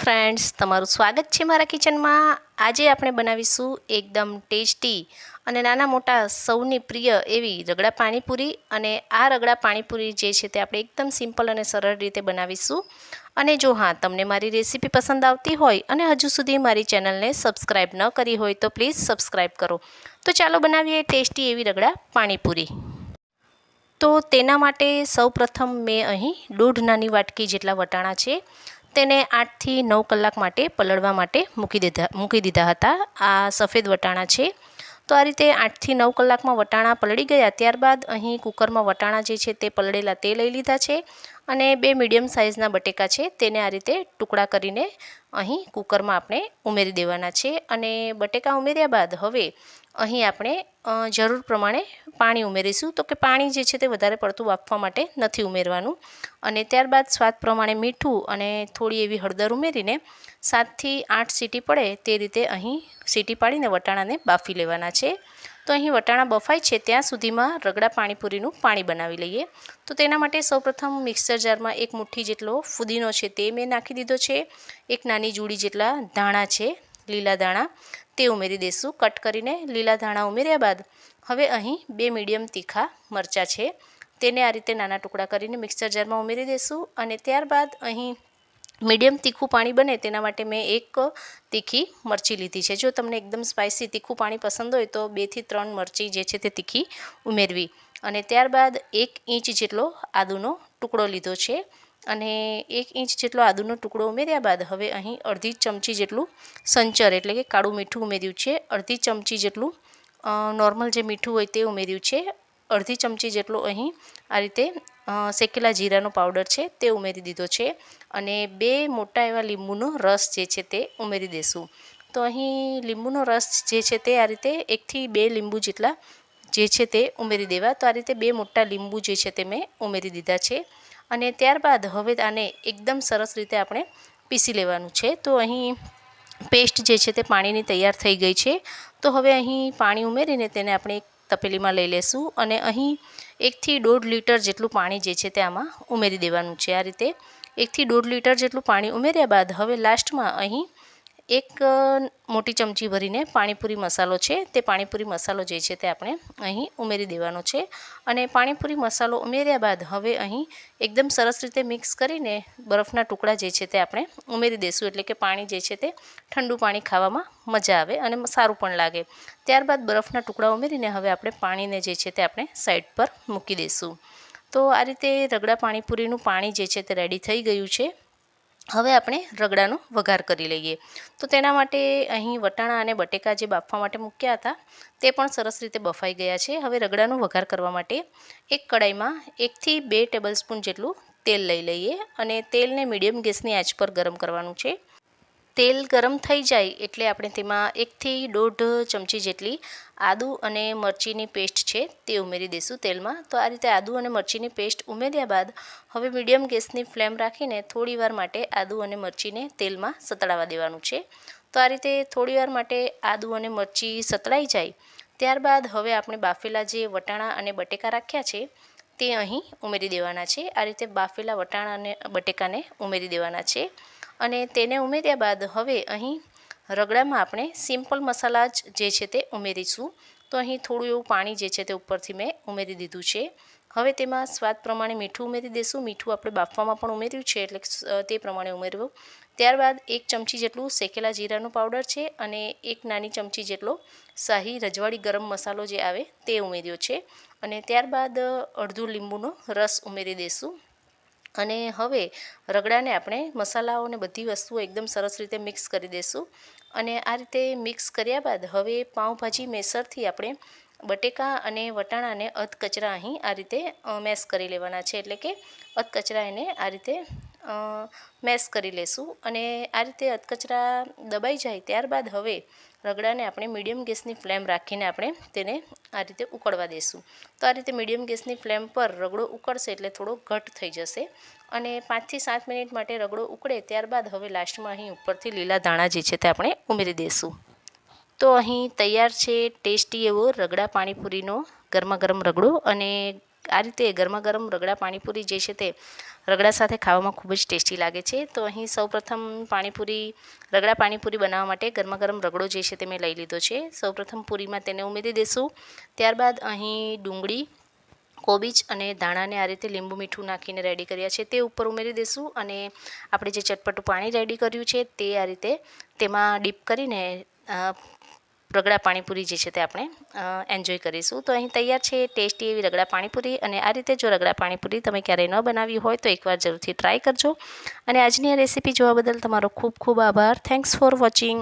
Friends, तमारू स्वागत है मारा किचन में। आज આપણે બનાવીશું એકદમ ટેસ્ટી અને નાના મોટા સૌની પ્રિય એવી રગડા પાણીપુરી। અને આ રગડા પાણીપુરી જે છે તે આપણે એકદમ સિમ્પલ અને સરળ રીતે બનાવીશું। અને જો હા તમને મારી રેસીપી પસંદ આવતી હોય અને હજુ સુધી મારી ચેનલને સબસ્ક્રાઇબ ન કરી હોય તો પ્લીઝ સબસ્ક્રાઇબ કરો। તો ચાલો બનાવીએ ટેસ્ટી એવી રગડા પાણીપુરી। તો તેના માટે સૌપ્રથમ મેં અહીં 1.5 નાની વાટકી જેટલા વટાણા છે તેને 8 થી 9 કલાક માટે પલળવા માટે મૂકી દીધા હતા। આ સફેદ વટાણા છે। તો આ રીતે 8 થી 9 કલાકમાં વટાણા પલળી ગયા ત્યારબાદ અહીં કુકરમાં વટાણા જે છે તે પલળેલા તે લઈ લીધા છે અને 2 મીડિયમ સાઇઝના બટેકા છે તેને આ રીતે ટુકડા કરીને અહીં કુકરમાં આપણે ઉમેરી દેવાના છે। અને બટેકા ઉમેર્યા બાદ હવે અહીં આપણે જરૂર પ્રમાણે પાણી ઉમેરીશું। તો કે પાણી જે છે તે વધારે પડતું વાફવા માટે નથી ઉમેરવાનું। અને ત્યારબાદ સ્વાદ પ્રમાણે મીઠું અને થોડી એવી હળદર ઉમેરીને 7 થી 8 સીટી પડે તે રીતે અહીં સીટી પાડીને વટાણાને બાફી લેવાના છે। તો અહીં વટાણા બફાય છે ત્યાં સુધીમાં રગડા પાણીપુરીનું પાણી બનાવી લઈએ। તો તેના માટે સૌપ્રથમ મિક્સર જારમાં 1 મુઠ્ઠી જેટલો ફુદીનો છે તે મેં નાખી દીધો છે। 1 નાની જુડી જેટલા ધાણા છે, લીલા ધાણા તે ઉમેરી દઈશું। કટ કરીને લીલા ધાણા ઉમેર્યા બાદ હવે અહીં 2 મીડિયમ તીખા મરચાં છે તેને આ રીતે નાના ટુકડા કરીને મિક્સર જારમાં ઉમેરી દઈશું। અને ત્યારબાદ અહીં મીડિયમ તીખું પાણી બને તેના માટે મેં 1 તીખી મરચી લીધી છે। જો તમને એકદમ સ્પાઇસી તીખું પાણી પસંદ હોય તો 2 થી 3 મરચી જે છે તે તીખી ઉમેરવી। અને ત્યારબાદ 1 ઇંચ જેટલો આદુનો ટુકડો લીધો છે અને 1 ઇંચ જેટલો આદુનો ટુકડો ઉમેર્યા બાદ હવે અહીં અડધી ચમચી જેટલું સંચર એટલે કે કાળું મીઠું ઉમેર્યું છે। અડધી ચમચી જેટલું નોર્મલ જે મીઠું હોય તે ઉમેર્યું છે। અડધી ચમચી જેટલો અહીં આ રીતે શેકેલા જીરાનો પાવડર છે તે ઉમેરી દીધો છે અને 2 મોટા એવા લીંબુનો રસ જે છે તે ઉમેરી દેશું। તો અહીં લીંબુનો રસ જે છે તે આ રીતે 1 થી 2 લીંબુ જેટલા જે છે તે ઉમેરી દેવા। તો આ રીતે 2 મોટા લીંબુ જે છે તે મેં ઉમેરી દીધા છે। અને ત્યારબાદ હવે આને એકદમ સરસ રીતે આપણે પીસી લેવાનું છે। તો અહીં પેસ્ટ જે છે તે પાણીની તૈયાર થઈ ગઈ છે। તો હવે અહીં પાણી ઉમેરીને તેને આપણે એક તપેલીમાં લઈ લેશું અને અહીં 1 થી 1.5 લીટર જેટલું પાણી જે છે તે આમાં ઉમેરી દેવાનું છે। આ રીતે 1 થી 1.5 લીટર જેટલું પાણી ઉમેર્યા બાદ હવે લાસ્ટમાં અહીં 1 મોટી ચમચી ભરીને પાણીપુરી મસાલો છે તે પાણીપુરી મસાલો જે છે તે આપણે અહીં ઉમેરી દેવાનો છે। અને પાણીપુરી મસાલો ઉમેર્યા બાદ હવે અહીં એકદમ સરસ રીતે મિક્સ કરીને બરફના ટુકડા જે છે તે આપણે ઉમેરી દઈશું એટલે કે પાણી જે છે તે ઠંડુ પાણી ખાવામાં મજા આવે અને સારું પણ લાગે। ત્યારબાદ બરફના ટુકડા ઉમેરીને હવે આપણે પાણીને જે છે તે આપણે સાઈડ પર મૂકી દઈશું। તો આ રીતે રગડા પાણીપુરીનું પાણી જે છે તે રેડી થઈ ગયું છે। હવે આપણે રગડાનો વઘાર કરી લઈએ। તો તેના માટે અહીં વટાણા અને બટેકા જે બાફવા માટે મૂક્યા હતા તે પણ સરસ રીતે બફાઈ ગયા છે। હવે રગડાનો વઘાર કરવા માટે એક કડાઈમાં 1 થી 2 ટેબલસ્પૂન જેટલું તેલ લઈ લઈએ અને તેલને મીડિયમ ગેસની આંચ પર ગરમ કરવાનું છે। તેલ ગરમ થઈ જાય એટલે આપણે તેમાં 1 થી 1.5 ચમચી જેટલી આદુ અને મરચીની પેસ્ટ છે તે ઉમેરી દઈશું તેલમાં। તો આ રીતે આદુ અને મરચીની પેસ્ટ ઉમેર્યા બાદ હવે મીડિયમ ગેસની ફ્લેમ રાખીને થોડીવાર માટે આદુ અને મરચીને તેલમાં સતળાવા દેવાનું છે। તો આ રીતે થોડીવાર માટે આદુ અને મરચી સતળાઈ જાય ત્યારબાદ હવે આપણે બાફેલા જે વટાણા અને બટેકા રાખ્યા છે તે અહીં ઉમેરી દેવાના છે। આ રીતે બાફેલા વટાણા અને બટેકાને ઉમેરી દેવાના છે અને તેને ઉમેર્યા બાદ હવે અહીં રગડામાં આપણે સિમ્પલ મસાલા જે છે તે ઉમેરીશું। તો અહીં થોડું એવું પાણી જે છે તે ઉપરથી મેં ઉમેરી દીધું છે। હવે તેમાં સ્વાદ પ્રમાણે મીઠું ઉમેરી દઈશું। મીઠું આપણે બાફવામાં પણ ઉમેર્યું છે એટલે તે પ્રમાણે ઉમેરવું। ત્યારબાદ 1 ચમચી જેટલું શેકેલા જીરાનો પાવડર છે અને 1 નાની ચમચી જેટલો શાહી રજવાડી ગરમ મસાલો જે આવે તે ઉમેર્યો છે અને ત્યારબાદ અડધું લીંબુનો રસ ઉમેરી દઈશું। અને હવે રગડાને આપણે મસાલાઓ અને બધી વસ્તુઓ એકદમ સરસ રીતે મિક્સ કરી દઈશું। અને આ રીતે મિક્સ કર્યા બાદ હવે પાઉંભાજી મેસરથી આપણે બટેકા અને વટાણાને અધકચરા અહીં આ રીતે મેશ કરી લેવાના છે એટલે કે અધકચરા એને આ રીતે મેશ કરી લેશું। અને આ રીતે અધકચરા દબાઈ જાય ત્યારબાદ હવે રગડાને આપણે મીડિયમ ગેસની ફ્લેમ રાખીને આપણે તેને આ રીતે ઉકળવા દઈશું। તો આ રીતે મીડિયમ ગેસની ફ્લેમ પર રગડો ઉકળશે એટલે થોડો ઘટ થઈ જશે અને 5 થી 7 મિનિટ માટે રગડો ઉકળે ત્યારબાદ હવે લાસ્ટમાં અહીં ઉપરથી લીલા ધાણા જે છે તે આપણે ઉમેરી દઈશું। તો અહીં તૈયાર છે ટેસ્ટી એવો રગડા પાણીપુરીનો ગરમા ગરમ રગડો। અને આ રીતે ગરમા ગરમ રગડા પાણીપુરી જે છે તે રગડા સાથે ખાવામાં ખૂબ જ ટેસ્ટી લાગે છે. તો અહીં સૌપ્રથમ રગડા પાણીપુરી બનાવવા માટે ગરમા ગરમ રગડો જે છે તે મેં લઈ લીધો છે. સૌપ્રથમ પૂરીમાં તેને ઉમેરી દઈશું. ત્યારબાદ અહીં ડુંગળી, કોબીજ અને ધાણાને આ રીતે લીંબુ મીઠું નાખીને રેડી કર્યા છે તે ઉપર ઉમેરી દઈશું. અને આપણે જે ચટપટું પાણી રેડી કર્યું છે તે આ રીતે તેમાં ડીપ કરીને રગડા પાણીપુરી જે છે તે આપણે એન્જોય કરીશું. તો અહીં તૈયાર છે ટેસ્ટી એવી રગડા પાણીપુરી. અને આ રીતે જો રગડા પાણીપુરી તમે ક્યારેય ન બનાવી હોય તો એકવાર જરૂરથી ટ્રાય કરજો. અને આજની આ રેસીપી જોવા બદલ તમારો ખૂબ ખૂબ આભાર. Thanks for watching.